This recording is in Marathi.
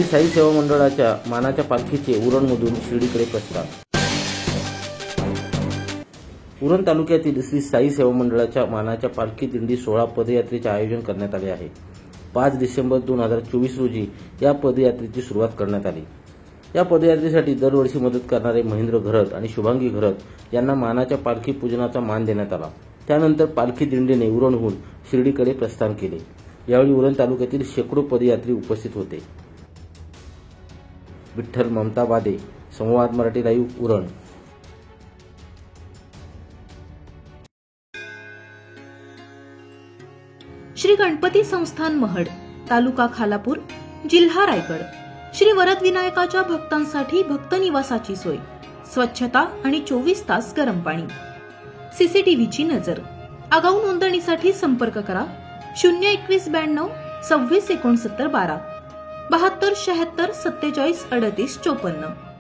श्री साई सेवा मंडळाच्या मानाच्या पालखीचे उरणमधून शिर्डीकडे प्रस्थान। उरण तालुक्यातील श्री साई सेवा मंडळाच्या मानाच्या पालखी दिंडी सोहळा पदयात्रेचे आयोजन करण्यात आले आहे। 5 डिसेंबर 2024 रोजी या पदयात्रेची सुरुवात करण्यात आली। या पदयात्रेसाठी दरवर्षी मदत करणारे महेंद्र घरत आणि शुभांगी घरत यांना मानाच्या पालखी पूजनाचा मान देण्यात आला। त्यानंतर पालखी दिंडीने उरणहून शिर्डीकडे प्रस्थान केले। यावेळी उरण तालुक्यातील शेकडो पदयात्री उपस्थित होते। विठ्ठल ममता वादे, संवाद मराठी लाईव्ह, उरण। श्री गणपती संस्थान महड, तालुका खालापूर, जिल्हा रायगड। श्री वरद विनायकाच्या भक्तांसाठी भक्त निवासाची सोय, स्वच्छता आणि 24 तास गरम पाणी, सीसीटीव्हीची नजर। आगाऊ नोंदणीसाठी संपर्क करा 02192 26 69 12 72 76 47 38 54।